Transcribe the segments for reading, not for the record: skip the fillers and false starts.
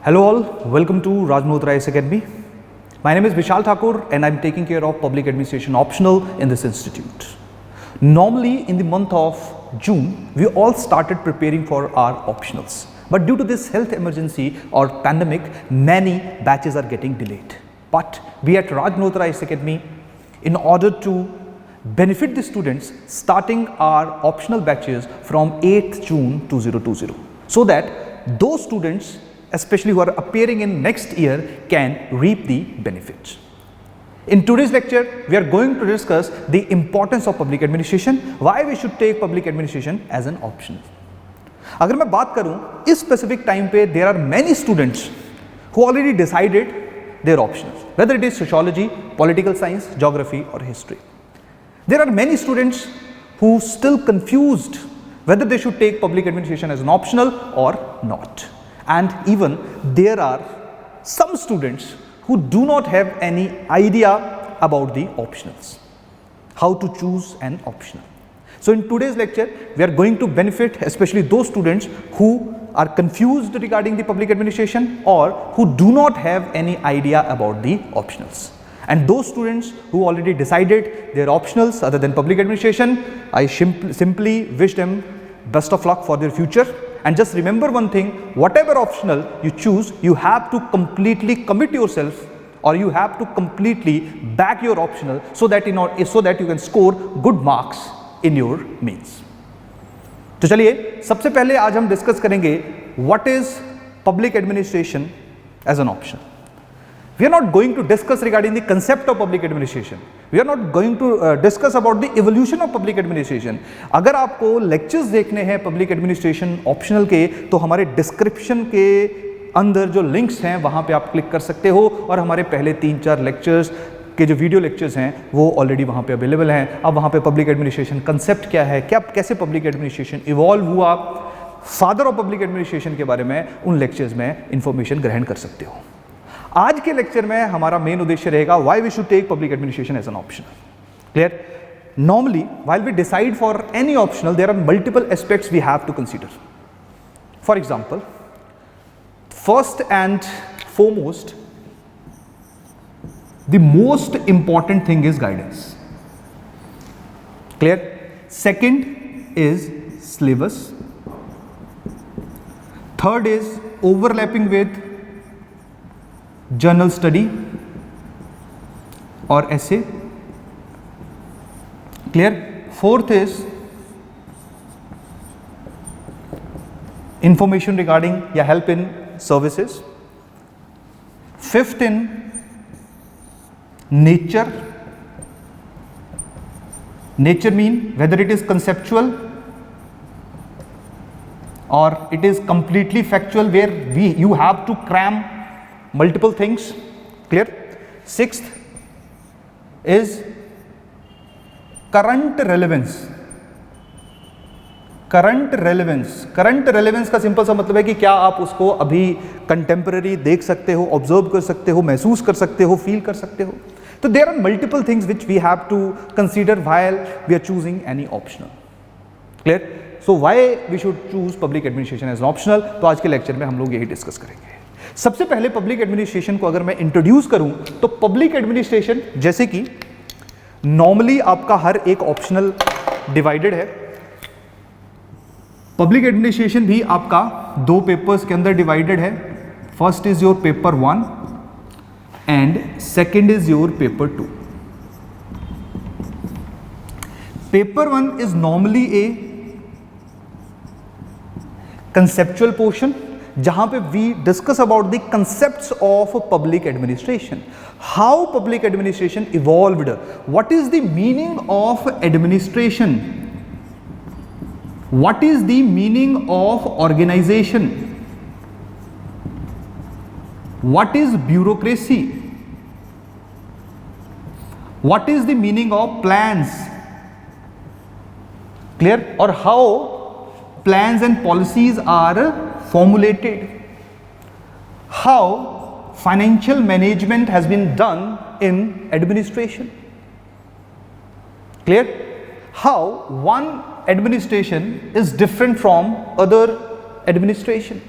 Hello all, welcome to Raj Malhotra IAS Academy. My name is Vishal Thakur and I'm taking care of Public Administration Optional in this institute. Normally in the month of June, we all started preparing for our optionals. But due to this health emergency or pandemic, many batches are getting delayed. But we at Raj Malhotra IAS Academy, in order to benefit the students, starting our optional batches from 8th June 2020, so that those students especially who are appearing in next year can reap the benefits. In today's lecture, we are going to discuss the importance of public administration, why we should take public administration as an option. अगर मैं बात करूं इस specific time पे there are many students who already decided their options, whether it is sociology, political science, geography or history. There are many students who still confused whether they should take public administration as an optional or not. And even there are some students who do not have any idea about the optionals, how to choose an optional. So in today's lecture, we are going to benefit especially those students who are confused regarding the public administration or who do not have any idea about the optionals. And those students who already decided their optionals other than public administration, I simply wish them best of luck for their future. And just remember one thing, whatever optional you choose, you have to completely commit yourself or you have to completely back your optional so that you can score good marks in your mains. तो चलिए सबसे पहले आज हम discuss करेंगे what is public administration as an option. We are not going to discuss regarding the concept of public administration. We are not going to discuss about the evolution of public administration. अगर आपको lectures देखने हैं public administration optional के तो हमारे description के अंदर जो links हैं वहाँ पे आप click कर सकते हो और हमारे पहले 3-4 lectures के जो वीडियो लेक्चर्स हैं वो ऑलरेडी वहाँ पे अवेलेबल हैं. अब वहाँ पे पब्लिक एडमिनिस्ट्रेशन कंसेप्ट क्या है, क्या कैसे पब्लिक एडमिनिस्ट्रेशन इवॉल्व हुआ, फादर ऑफ पब्लिक एडमिनिस्ट्रेशन के बारे में उन लेक्चर्स में इंफॉर्मेशन ग्रहण कर सकते हो. आज के लेक्चर में हमारा मेन उद्देश्य रहेगा why we should take public administration as an option. Clear? Normally while we decide for any optional there are multiple aspects we have to consider. For example, first and foremost, the most important thing is guidance. Clear? Second is syllabus. Third is overlapping with journal study or essay. Clear? Fourth is information regarding या help in services. Fifth in nature. Nature mean whether it is conceptual or it is completely factual where you have to cram multiple things. Clear? Sixth is current relevance. Current relevance का simple सा मतलब है कि क्या आप उसको अभी contemporary देख सकते हो, ऑब्जर्व कर सकते हो, महसूस कर सकते हो, फील कर सकते हो. तो there are multiple things which we have to consider while we are choosing any optional. Clear? So why we should choose public administration as an optional, तो आज के लेक्चर में हम लोग यही डिस्कस करेंगे. सबसे पहले पब्लिक एडमिनिस्ट्रेशन को अगर मैं इंट्रोड्यूस करूं तो पब्लिक एडमिनिस्ट्रेशन जैसे कि नॉर्मली आपका हर एक ऑप्शनल डिवाइडेड है. पब्लिक एडमिनिस्ट्रेशन भी आपका 2 पेपर्स के अंदर डिवाइडेड है. First is your paper 1 and second is your paper 2. Paper 1 is normally a conceptual portion जहां पे we discuss about the concepts of public administration, how public administration evolved, what is the meaning of administration, what is the meaning of organization, what is bureaucracy, what is the meaning of plans. Clear? or how plans and policies are formulated, how financial management has been done in administration. Clear? How one administration is different from other administration.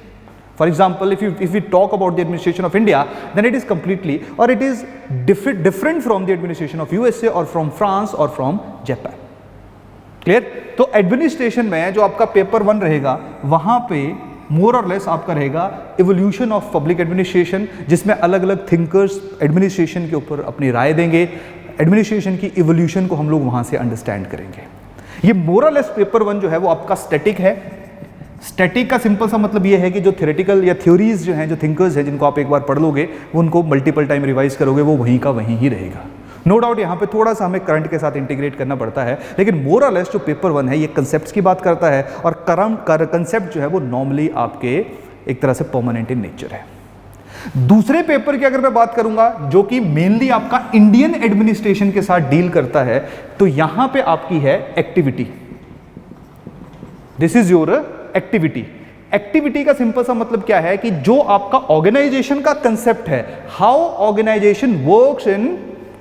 For example, if we talk about the administration of India, then it is completely or it is different from the administration of USA or from France or from Japan. Clear? तो administration में जो आपका paper 1 रहेगा वहां पे मोर और less आपका रहेगा इवोल्यूशन ऑफ पब्लिक एडमिनिस्ट्रेशन, जिसमें अलग अलग थिंकर्स एडमिनिस्ट्रेशन के ऊपर अपनी राय देंगे। एडमिनिस्ट्रेशन की इवोल्यूशन को हम लोग वहां से अंडरस्टैंड करेंगे। ये मोर और लेस पेपर 1 जो है वो आपका स्टैटिक है। स्टैटिक का सिंपल सा मतलब ये है कि जो थ्योरेटिकल या थ्योरीज जो हैं, जो थिंकर्स हैं, जिनको आप एक बार पढ़ लोगे, वो उनको मल्टीपल टाइम रिवाइज करोगे, वो वहीं का वहीं ही रहेगा। नो डाउट यहाँ पे थोड़ा सा हमें करंट के साथ इंटीग्रेट करना पड़ता है, लेकिन मोर और लेस जो पेपर 1 है ये कंसेप्ट्स की बात करता है, और कंसेप्ट जो है वो नॉर्मली आपके एक तरह से परमानेंट इन नेचर है। दूसरे पेपर की अगर मैं बात करूंगा जो कि मेनली आपका इंडियन एडमिनिस्ट्रेशन के साथ डील करता है, तो यहां पे आपकी है activity. This is your activity. Activity का सिंपल सा मतलब क्या है कि जो आपका ऑर्गेनाइजेशन का कंसेप्ट है, how organization works in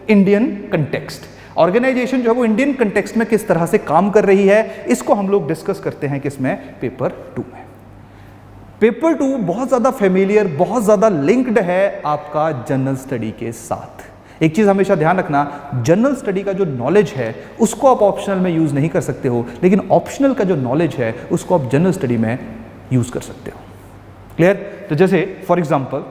Indian context. Organization जो है वो इंडियन कंटेक्स्ट में किस तरह से काम कर रही है, इसको हम लोग डिस्कस करते हैं किसमें, पेपर 2 में। पेपर 2 बहुत ज्यादा फेमिलियर, बहुत ज्यादा लिंक्ड है आपका जनरल स्टडी के साथ। एक चीज हमेशा ध्यान रखना, जनरल स्टडी का जो नॉलेज है उसको आप ऑप्शनल में यूज नहीं कर सकते हो, लेकिन ऑप्शनल का जो नॉलेज है उसको आप जनरल स्टडी में यूज कर सकते हो। क्लियर? तो जैसे फॉर एग्जांपल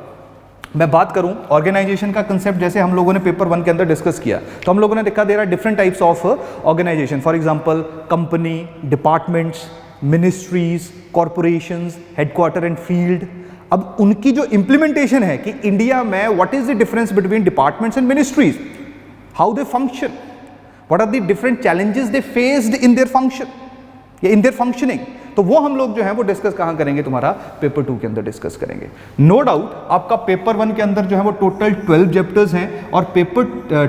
मैं बात करूं ऑर्गेनाइजेशन का कंसेप्ट, जैसे हम लोगों ने पेपर 1 के अंदर डिस्कस किया, तो हम लोगों ने देखा दे रहा different types of organization. For example company, departments, ministries, corporations, headquarter and field. अब उनकी जो इंप्लीमेंटेशन है कि इंडिया में what is the difference between departments and ministries, how they function, what are the different challenges they faced in their function या in there functioning, तो वो हम लोग जो है वो डिस्कस कहां करेंगे, तुम्हारा पेपर 2 के अंदर डिस्कस करेंगे। नो डाउट आपका पेपर 1 के अंदर जो है वो टोटल 12 चैप्टर्स हैं और पेपर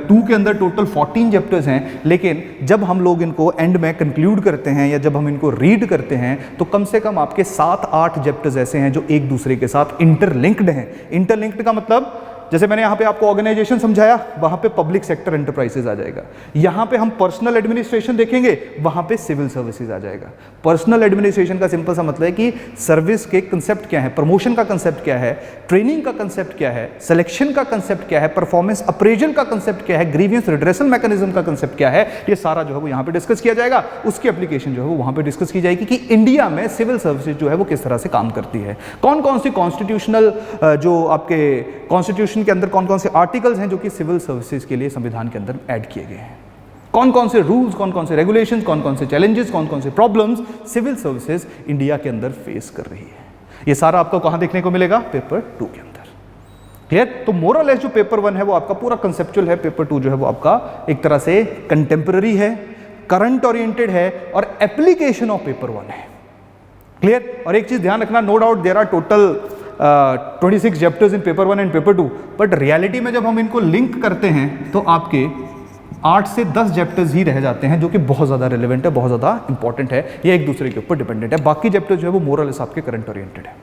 2 के अंदर टोटल 14 चैप्टर्स हैं, लेकिन जब हम लोग इनको एंड में कंक्लूड करते हैं या जब हम इनको रीड करते हैं तो कम से कम आपके 7-8 चैप्टर्स ऐसे हैं जो एक दूसरे के साथ इंटरलिंक्ड हैं। इंटरलिंक्ड का मतलब, जैसे मैंने यहाँ पे आपको ऑर्गेनाइजेशन समझाया, वहाँ पे पब्लिक सेक्टर एंटरप्राइजेज आ जाएगा। यहाँ पे हम पर्सनल एडमिनिस्ट्रेशन देखेंगे, वहाँ पे सिविल सर्विसेज आ जाएगा। पर्सनल एडमिनिस्ट्रेशन का सिंपल सा मतलब है कि सर्विस के कंसेप्ट क्या है, प्रमोशन का कंसेप्ट क्या है, ट्रेनिंग का कंसेप्ट क्या है, सिलेक्शन का कंसेप्ट क्या है, परफॉर्मेंस अप्रेजल का कंसेप्ट क्या है, ग्रीवियंस रिड्रेसल मैकेनिज्म का कंसेप्ट क्या है, ये सारा जो है वो यहाँ पे डिस्कस किया जाएगा। उसकी एप्लीकेशन जो है वो वहाँ पे डिस्कस की जाएगी कि इंडिया में सिविल सर्विसेज जो है वो किस तरह से काम करती है, कौन कौन सी कॉन्स्टिट्यूशनल जो आपके कॉन्स्टिट्यूशन के अंदर कौन कौन से आर्टिकल्स हैं जो कि सिविल सर्विसेज के लिए संविधान के अंदर ऐड किए गए हैं, कौन कौन से रूल्स, कौन कौन से रेगुलेशंस, कौन कौन से चैलेंजेस, कौन कौन से प्रॉब्लम्स सिविल सर्विसेज इंडिया के अंदर फेस कर रही है। ये सारा आपको कहां देखने को मिलेगा, पेपर 2 के अंदर। क्लियर? तो मोर और लेस जो पेपर 1 है वो आपका पूरा कंसेप्चुअल है, पेपर 2 जो है वो आपका एक तरह से कंटेम्पररी है, करंट ओरिएंटेड है और एप्लीकेशन ऑफ पेपर 1 है। क्लियर? और एक चीज ध्यान रखना, no doubt there are total 26 chapters in paper 1 and paper 2, but reality में जब हम इनको लिंक करते हैं तो आपके 8 से 10 चैप्टर्स ही रह जाते हैं, जो कि बहुत ज़्यादा रिलेवेंट है, बहुत ज़्यादा इंपॉर्टेंट है, ये एक दूसरे के ऊपर डिपेंडेंट है। बाकी चैप्टर्स जो है वो मोर और लेस आपके करंट ओरिएंटेड है।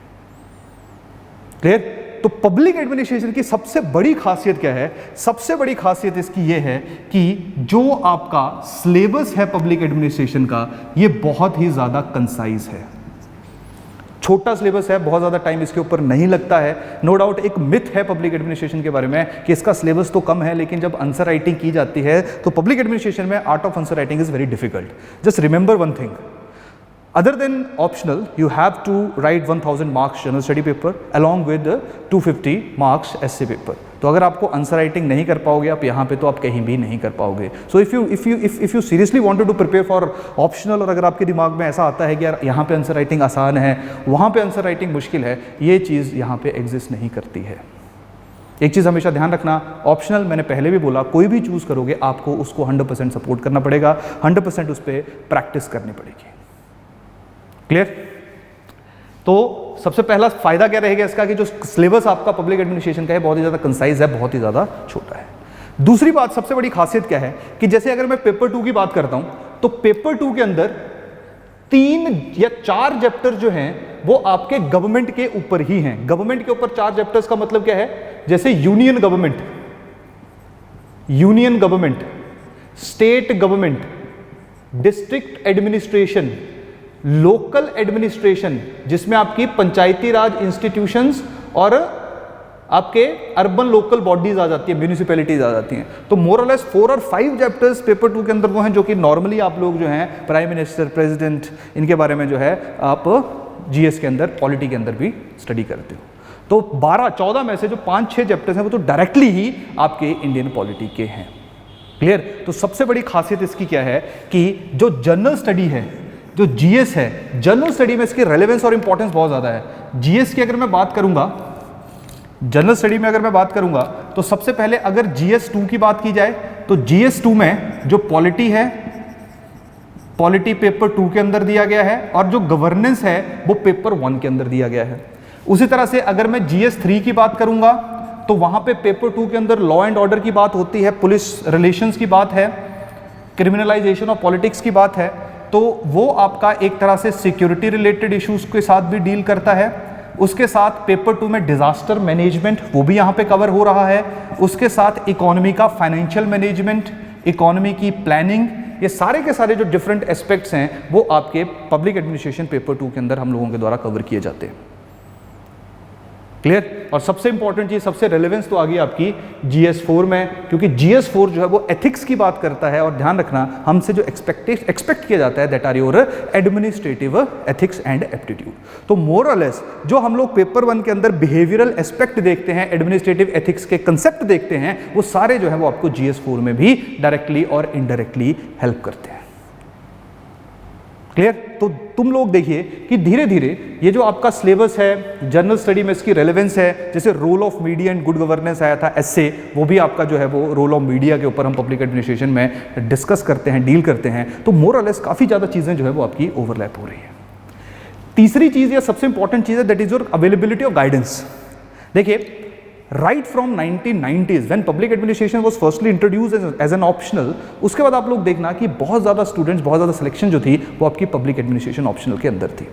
क्लियर? तो पब्लिक एडमिनिस्ट्रेशन की सबसे बड़ी खासियत क्या है? सबसे बड़ी खासियत इसकी ये है कि जो आपका सिलेबस है पब्लिक एडमिनिस्ट्रेशन का, ये बहुत ही ज़्यादा कंसाइज है। छोटा सिलेबस है, बहुत ज़्यादा टाइम इसके ऊपर नहीं लगता है। नो डाउट एक मिथ है पब्लिक एडमिनिस्ट्रेशन के बारे में कि इसका सिलेबस तो कम है, लेकिन जब आंसर राइटिंग की जाती है तो पब्लिक एडमिनिस्ट्रेशन में art of answer writing is very difficult. Just remember one thing, other than optional you have to write 1000 marks general study paper along with 250 marks essay paper। तो अगर आपको answer writing नहीं कर पाओगे आप यहाँ पे, तो आप कहीं भी नहीं कर पाओगे। So if you seriously wanted to prepare for optional, और अगर आपके दिमाग में ऐसा आता है कि यार यहाँ पे आंसर राइटिंग आसान है, वहाँ पे आंसर राइटिंग मुश्किल है, ये चीज़ यहाँ पे एग्जिस्ट नहीं करती है। एक चीज़ हमेशा ध्यान रखना, ऑप्शनल मैंने पहले भी बोला, कोई भी चूज़ करोगे आपको उसको 100% सपोर्ट करना पड़ेगा, 100% उस पर प्रैक्टिस करनी पड़ेगी। क्लियर? तो सबसे पहला फायदा क्या रहेगा इसका कि जो सिलेबस आपका पब्लिक एडमिनिस्ट्रेशन का है बहुत ही ज़्यादा कंसाइज है, बहुत ही ज़्यादा छोटा है। दूसरी बात, सबसे बड़ी खासियत क्या है कि जैसे अगर मैं पेपर 2 की बात करता हूं, तो पेपर 2 के अंदर 3 या 4 चैप्टर जो हैं वो आपके गवर्नमेंट के ऊपर ही हैं। गवर्नमेंट के ऊपर 4 चैप्टर्स का मतलब क्या है? जैसे union government, state government, district administration, local administration जिसमें आपकी पंचायती राज इंस्टीट्यूशंस और आपके अर्बन लोकल बॉडीज आ जाती है, म्यूनिसिपैलिटीज आ जाती हैं। तो मोर और लेस 4 और 5 चैप्टर्स पेपर 2 के अंदर वो हैं जो कि नॉर्मली आप लोग जो हैं प्राइम मिनिस्टर, प्रेसिडेंट, इनके बारे में जो है आप जीएस के अंदर, पॉलिटी के अंदर भी स्टडी करते हो। तो 12-14 में से जो 5-6 चैप्टर्स हैं वो तो डायरेक्टली ही आपके इंडियन पॉलिटी के हैं। क्लियर? तो सबसे बड़ी खासियत इसकी क्या है कि जो जनरल स्टडी है, जो जीएस है, जनरल स्टडी में इसकी रेलेवेंस और इंपॉर्टेंस बहुत ज़्यादा है। जीएस की अगर मैं बात करूंगा, जनरल स्टडी में अगर मैं बात करूंगा, तो सबसे पहले अगर जीएस 2 की बात की जाए तो जीएस 2 में जो पॉलिटी है, पॉलिटी पेपर 2 के अंदर दिया गया है और जो गवर्नेंस है वो पेपर 1 के अंदर दिया गया है। उसी तरह से अगर मैं जीएस 3 की बात करूंगा तो वहां पे पेपर 2 के अंदर लॉ एंड ऑर्डर की बात होती है, पुलिस रिलेशंस की बात है, क्रिमिनलाइजेशन ऑफ पॉलिटिक्स की बात है। तो वो आपका एक तरह से सिक्योरिटी रिलेटेड इश्यूज के साथ भी डील करता है। उसके साथ पेपर 2 में डिजास्टर मैनेजमेंट वो भी यहाँ पे कवर हो रहा है। उसके साथ इकोनॉमी का फाइनेंशियल मैनेजमेंट, इकोनॉमी की प्लानिंग, ये सारे के सारे जो डिफरेंट एस्पेक्ट्स हैं वो आपके पब्लिक एडमिनिस्ट्रेशन पेपर 2 के अंदर हम लोगों के द्वारा कवर किए जाते हैं। क्लियर? और सबसे इंपॉर्टेंट चीज, सबसे रेलेवेंस तो आ गई आपकी जीएस 4 में, क्योंकि जीएस 4 जो है वो एथिक्स की बात करता है। और ध्यान रखना, हमसे जो एक्सपेक्ट किया जाता है that are your administrative ethics and aptitude. तो मोर और लेस जो हम लोग पेपर 1 के अंदर बिहेवियरल एस्पेक्ट देखते हैं, एडमिनिस्ट्रेटिव एथिक्स के कंसेप्ट देखते हैं, वो सारे जो है वो आपको जीएस 4 में भी डायरेक्टली और इनडायरेक्टली हेल्प करते हैं। क्लियर? तो तुम लोग देखिए कि धीरे धीरे ये जो आपका सिलेबस है, जनरल स्टडी में इसकी रेलेवेंस है, जैसे role of media and good governance आया था एसए, वो भी आपका जो है वो रोल ऑफ मीडिया के ऊपर हम पब्लिक एडमिनिस्ट्रेशन में डिस्कस करते हैं, डील करते हैं। तो मोर और लेस काफ़ी ज़्यादा चीज़ें जो है वो आपकी ओवरलैप हो रही है। तीसरी चीज़ या सबसे इंपॉर्टेंट चीज़ है that is your availability of guidance. देखिए, right from 1990s when public administration was firstly introduced as an optional, उसके बाद आप लोग देखना कि बहुत ज़्यादा स्टूडेंट्स, बहुत ज़्यादा सिलेक्शन जो थी वो आपकी पब्लिक एडमिनिस्ट्रेशन ऑप्शनल के अंदर थी।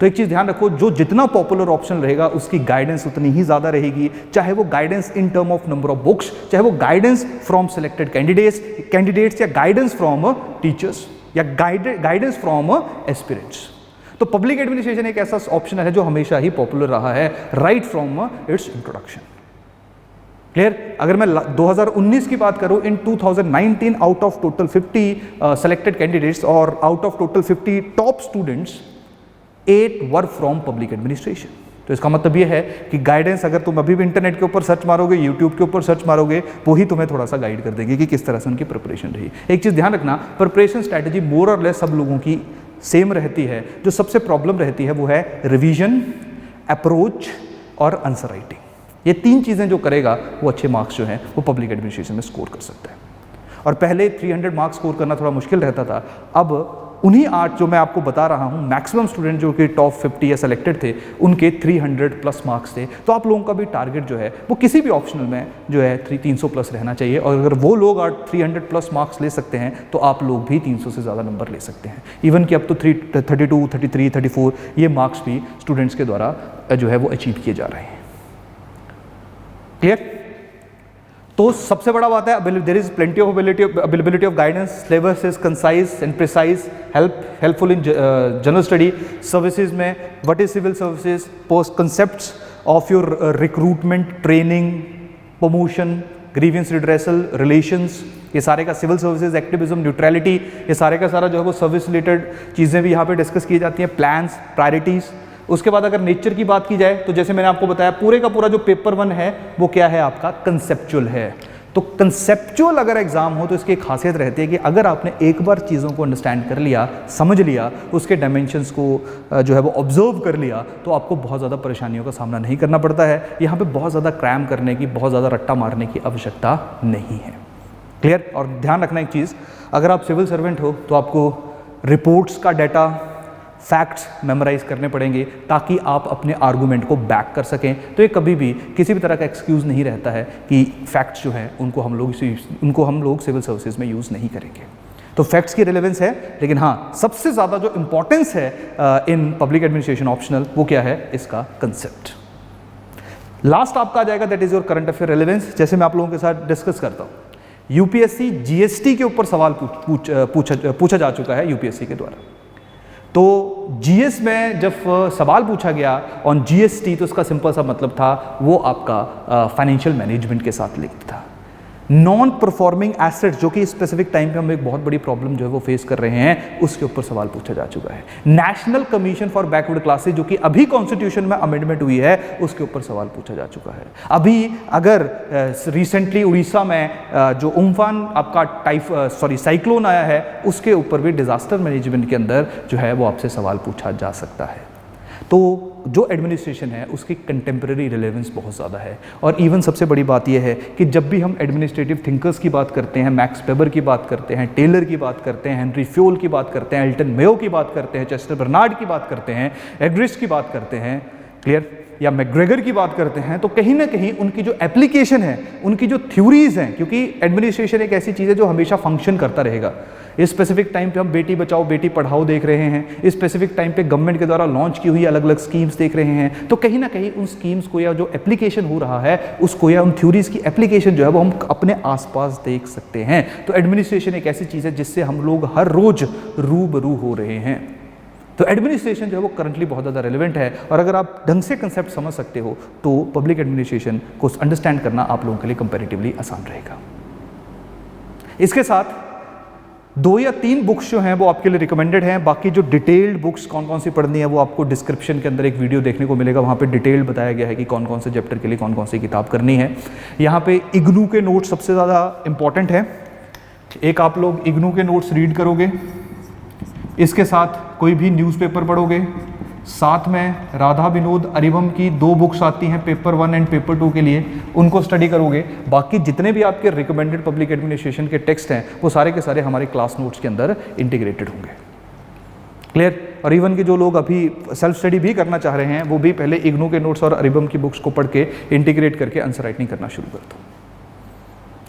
तो एक चीज़ ध्यान रखो, जो जितना पॉपुलर ऑप्शनल रहेगा उसकी गाइडेंस उतनी ही ज़्यादा रहेगी, चाहे वो guidance in term of number of books, चाहे वो गाइडेंस फ्रॉम सिलेक्टेड कैंडिडेट्स या गाइडेंस फ्रॉम टीचर्स या गाइडेंस फ्रॉम एस्पिरेंट्स। तो पब्लिक एडमिनिस्ट्रेशन एक ऐसा ऑप्शन है जो हमेशा ही पॉपुलर रहा है right from its introduction. Clear? अगर मैं 2019 की बात करूं, in 2019 out of total 50 selected candidates और out of total 50 top students, 8 were from public administration. तो इसका मतलब ये है कि गाइडेंस अगर तुम अभी भी इंटरनेट के ऊपर सर्च मारोगे, यूट्यूब के ऊपर सर्च मारोगे, वो ही तुम्हें थोड़ा सा गाइड कर देगी कि किस तरह से उनकी प्रिपरेशन रही। एक चीज़ ध्यान रखना, प्रिपरेशन स्ट्रैटेजी मोर और लेस सब लोगों की सेम रहती है। जो सबसे प्रॉब्लम रहती है वो है रिवीजन, अप्रोच और आंसर राइटिंग। ये 3 चीज़ें जो करेगा वो अच्छे मार्क्स जो हैं वो पब्लिक एडमिनिस्ट्रेशन में स्कोर कर सकता है। और पहले 300 मार्क्स स्कोर करना थोड़ा मुश्किल रहता था, अब उन्हीं 8 जो मैं आपको बता रहा हूँ, मैक्सिमम स्टूडेंट जो कि टॉप 50 या सेलेक्टेड थे, उनके 300 प्लस मार्क्स थे। तो आप लोगों का भी टारगेट जो है वो किसी भी ऑप्शनल में जो है 300 प्लस रहना चाहिए। और अगर वो लोग 300 प्लस मार्क्स ले सकते हैं तो आप लोग भी 300 से ज़्यादा नंबर ले सकते हैं। इवन कि अब तो 32, 33, 34 ये मार्क्स भी स्टूडेंट्स के द्वारा जो है वो अचीव किए जा रहे हैं। क्लियर? तो सबसे बड़ा बात है, there is plenty of availability of guidance, syllabus is concise and precise, helpful in general study. Services में what is civil services, post concepts of your recruitment, training, promotion, grievance redressal, relations, ये सारे का civil services, activism, neutrality, ये सारे का सारा जो है वो सर्विस रिलेटेड चीज़ें भी यहाँ पे डिस्कस की जाती हैं, प्लान्स, प्रायोरिटीज़। उसके बाद अगर नेचर की बात की जाए तो जैसे मैंने आपको बताया, पूरे का पूरा जो पेपर 1 है वो क्या है आपका, कंसेप्चुअल है। तो कंसेप्चुअल अगर एग्जाम हो तो इसकी एक खासियत रहती है कि अगर आपने एक बार चीज़ों को अंडरस्टैंड कर लिया, समझ लिया, उसके डायमेंशंस को जो है वो ऑब्जर्व कर लिया, तो आपको बहुत ज़्यादा परेशानियों का सामना नहीं करना पड़ता है। यहाँ पे बहुत ज़्यादा क्रैम करने की, बहुत ज़्यादा रट्टा मारने की आवश्यकता नहीं है। क्लियर? और ध्यान रखना एक चीज़, अगर आप सिविल सर्वेंट हो तो आपको रिपोर्ट्स का डाटा, फैक्ट्स मेमोराइज करने पड़ेंगे ताकि आप अपने आर्गूमेंट को बैक कर सकें। तो ये कभी भी किसी भी तरह का एक्सक्यूज़ नहीं रहता है कि फैक्ट्स जो हैं उनको हम लोग सिविल सर्विसेज में यूज़ नहीं करेंगे। तो फैक्ट्स की रिलेवेंस है, लेकिन हाँ सबसे ज़्यादा जो इंपॉर्टेंस है इन पब्लिक एडमिनिस्ट्रेशन ऑप्शनल वो क्या है, इसका कंसेप्ट। लास्ट आपका आ जाएगा that is your current affair relevance. जैसे मैं आप लोगों के साथ डिस्कस करता हूँ, यूपीएससी जीएसटी के ऊपर सवाल पूछा जा चुका है यूपीएससी के द्वारा। तो जीएस में जब सवाल पूछा गया ऑन जीएसटी तो उसका सिंपल सा मतलब था वो आपका फाइनेंशियल मैनेजमेंट के साथ लिंक्ड था। नॉन परफॉर्मिंग एसेट्स जो कि स्पेसिफिक टाइम पे हम एक बहुत बड़ी प्रॉब्लम जो है वो फेस कर रहे हैं उसके ऊपर सवाल पूछा जा चुका है। National commission for backward classes जो कि अभी कॉन्स्टिट्यूशन में अमेंडमेंट हुई है उसके ऊपर सवाल पूछा जा चुका है। अभी अगर रिसेंटली उड़ीसा में जो उम्फान आपका साइक्लोन आया है उसके ऊपर भी डिजास्टर मैनेजमेंट के अंदर जो है वो आपसे सवाल पूछा जा सकता है। तो जो एडमिनिस्ट्रेशन है उसकी कंटेम्प्रेरी रिलेवेंस बहुत ज़्यादा है। और इवन सबसे बड़ी बात यह है कि जब भी हम एडमिनिस्ट्रेटिव थिंकर्स की बात करते हैं, मैक्स वेबर की बात करते हैं, टेलर की बात करते हैं, हेनरी फ्योल की बात करते हैं, एल्टन मेयो की बात करते हैं, चेस्टर बर्नार्ड की बात करते हैं, एग्रिस्ट की बात करते हैं, क्लियर, या मैकग्रेगर की बात करते हैं, तो कहीं ना कहीं उनकी जो एप्लीकेशन है, उनकी जो थ्योरीज हैं, क्योंकि एडमिनिस्ट्रेशन एक ऐसी चीज़ है जो हमेशा फंक्शन करता रहेगा। इस स्पेसिफिक टाइम पे हम बेटी बचाओ बेटी पढ़ाओ देख रहे हैं, इस स्पेसिफिक टाइम पे गवर्नमेंट के द्वारा लॉन्च की हुई अलग अलग स्कीम्स देख रहे हैं, तो कहीं ना कहीं उन स्कीम्स को या जो एप्लीकेशन हो रहा है उसको या उन थ्योरीज की एप्लीकेशन जो है वो हम अपने आसपास देख सकते हैं। तो एडमिनिस्ट्रेशन एक ऐसी चीज़ है जिससे हम लोग हर रोज रूबरू हो रहे हैं। तो एडमिनिस्ट्रेशन जो है वो करंटली बहुत ज़्यादा रेलेवेंट है और अगर आप ढंग से कंसेप्ट समझ सकते हो तो पब्लिक एडमिनिस्ट्रेशन को अंडरस्टैंड करना आप लोगों के लिए कंपैरेटिवली आसान रहेगा। इसके साथ 2 या 3 बुक्स जो हैं वो आपके लिए रिकमेंडेड हैं। बाकी जो डिटेल्ड बुक्स कौन कौन सी पढ़नी है वो आपको डिस्क्रिप्शन के अंदर एक वीडियो देखने को मिलेगा, वहाँ पे डिटेल्ड बताया गया है कि कौन कौन से चैप्टर के लिए कौन कौन सी किताब करनी है। यहाँ पे इग्नू के नोट्स सबसे ज़्यादा इंपॉर्टेंट है। एक आप लोग इग्नू के नोट्स रीड करोगे, इसके साथ कोई भी न्यूज़पेपर पढ़ोगे, साथ में राधा विनोद अरिबम की 2 बुक्स आती हैं पेपर 1 एंड पेपर 2 के लिए, उनको स्टडी करोगे। बाकी जितने भी आपके रिकमेंडेड पब्लिक एडमिनिस्ट्रेशन के टेक्स्ट हैं वो सारे के सारे हमारे क्लास नोट्स के अंदर इंटीग्रेटेड होंगे, क्लियर। और इवन के जो लोग अभी सेल्फ स्टडी भी करना चाह रहे हैं वो भी पहले इग्नू के नोट्स और अरिबम की बुक्स को पढ़ के इंटीग्रेट करके आंसर राइटिंग करना शुरू कर दो,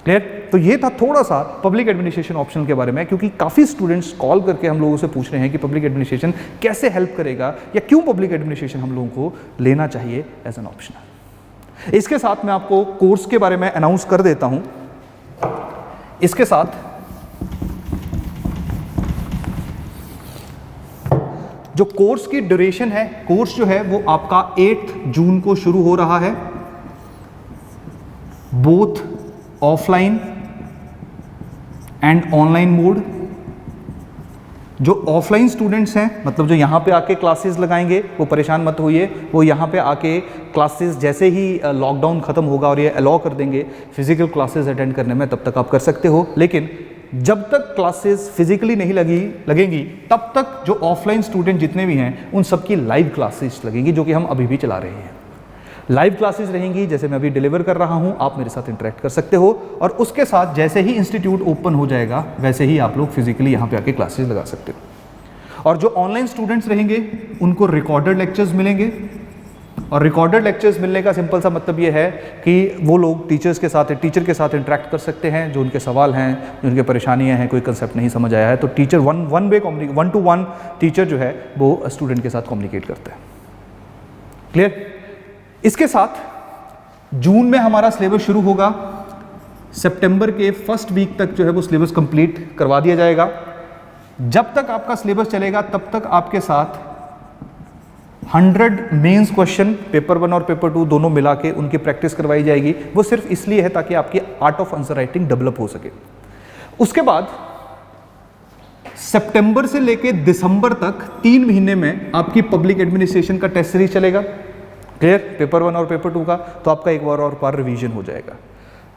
क्लियर। तो ये था थोड़ा सा पब्लिक एडमिनिस्ट्रेशन ऑप्शनल के बारे में, क्योंकि काफ़ी स्टूडेंट्स कॉल करके हम लोगों से पूछ रहे हैं कि पब्लिक एडमिनिस्ट्रेशन कैसे हेल्प करेगा या क्यों पब्लिक एडमिनिस्ट्रेशन हम लोगों को लेना चाहिए एज एन ऑप्शनल। इसके साथ मैं आपको कोर्स के बारे में अनाउंस कर देता हूं। इसके साथ जो कोर्स की ड्यूरेशन है, कोर्स जो है वो आपका 8 जून को शुरू हो रहा है, both offline and online mode. जो ऑफलाइन स्टूडेंट्स हैं, मतलब जो यहाँ पे आके क्लासेस लगाएंगे, वो परेशान मत होइए, वो यहाँ पे आके क्लासेस जैसे ही लॉकडाउन ख़त्म होगा और ये अलाउ कर देंगे फिजिकल क्लासेस अटेंड करने में, तब तक आप कर सकते हो। लेकिन जब तक क्लासेस फिजिकली नहीं लगेंगी तब तक जो ऑफलाइन स्टूडेंट जितने भी हैं उन सबकी लाइव क्लासेस लगेंगी, जो कि हम अभी भी चला रहे हैं। लाइव क्लासेस रहेंगी, जैसे मैं अभी डिलीवर कर रहा हूं, आप मेरे साथ इंटरेक्ट कर सकते हो। और उसके साथ जैसे ही इंस्टीट्यूट ओपन हो जाएगा वैसे ही आप लोग फिजिकली यहाँ पे आके क्लासेस लगा सकते हो। और जो ऑनलाइन स्टूडेंट्स रहेंगे उनको रिकॉर्डेड लेक्चर्स मिलेंगे, और रिकॉर्डेड लेक्चर्स मिलने का सिंपल सा मतलब ये है कि वो लोग टीचर के साथ इंटरेक्ट कर सकते हैं। जो उनके सवाल हैं, जो उनकी परेशानियाँ हैं, कोई कंसेप्ट नहीं समझ आया है, तो teacher one two one teacher जो है वो स्टूडेंट के साथ कम्युनिकेट करते हैं, क्लियर। इसके साथ जून में हमारा सिलेबस शुरू होगा, सितंबर के फर्स्ट वीक तक जो है वो सिलेबस कंप्लीट करवा दिया जाएगा। जब तक आपका सिलेबस चलेगा तब तक आपके साथ 100 मेंस क्वेश्चन पेपर 1 और पेपर 2 दोनों मिला के उनकी प्रैक्टिस करवाई जाएगी। वो सिर्फ इसलिए है ताकि आपकी art of answer writing develop हो सके। उसके बाद सितंबर से लेके दिसंबर तक 3 महीने में आपकी पब्लिक एडमिनिस्ट्रेशन का टेस्ट सीरीज चलेगा, क्लियर, पेपर 1 और पेपर 2 का। तो आपका एक बार रिवीजन हो जाएगा।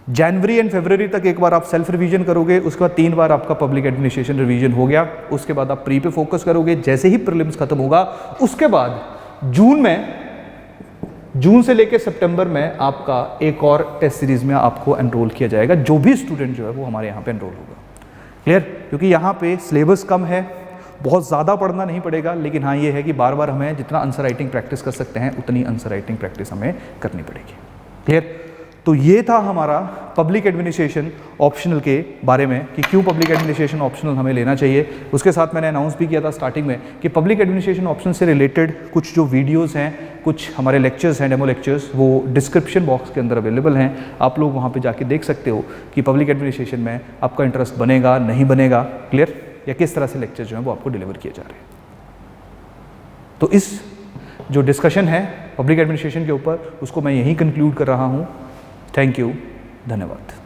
जनवरी एंड फरवरी तक एक बार आप सेल्फ रिवीजन करोगे, उसके बाद 3 बार आपका पब्लिक एडमिनिस्ट्रेशन रिवीजन हो गया। उसके बाद आप प्री पे फोकस करोगे। जैसे ही प्रीलिम्स खत्म होगा उसके बाद जून से लेकर सितंबर में आपका एक और टेस्ट सीरीज में आपको एनरोल किया जाएगा। जो भी स्टूडेंट जो है वो हमारे यहाँ पे एनरोल होगा, क्लियर। क्योंकि यहाँ पे सिलेबस कम है, बहुत ज़्यादा पढ़ना नहीं पड़ेगा, लेकिन हाँ ये है कि बार बार हमें जितना आंसर राइटिंग प्रैक्टिस कर सकते हैं उतनी आंसर राइटिंग प्रैक्टिस हमें करनी पड़ेगी, क्लियर। तो ये था हमारा पब्लिक एडमिनिस्ट्रेशन ऑप्शनल के बारे में कि क्यों पब्लिक एडमिनिस्ट्रेशन ऑप्शनल हमें लेना चाहिए। उसके साथ मैंने अनाउंस भी किया था स्टार्टिंग में कि पब्लिक एडमिनिस्ट्रेशन ऑप्शन से रिलेटेड कुछ जो वीडियोस हैं, कुछ हमारे लेक्चर्स हैं, डेमो लेक्चर्स, वो डिस्क्रिप्शन बॉक्स के अंदर अवेलेबल हैं। आप लोग वहाँ पर जाके देख सकते हो कि पब्लिक एडमिनिस्ट्रेशन में आपका इंटरेस्ट बनेगा नहीं बनेगा, क्लियर, या किस तरह से लेक्चर जो है वो आपको डिलीवर किए जा रहे हैं। तो इस जो डिस्कशन है पब्लिक एडमिनिस्ट्रेशन के ऊपर उसको मैं यहीं कंक्लूड कर रहा हूँ। थैंक यू, धन्यवाद।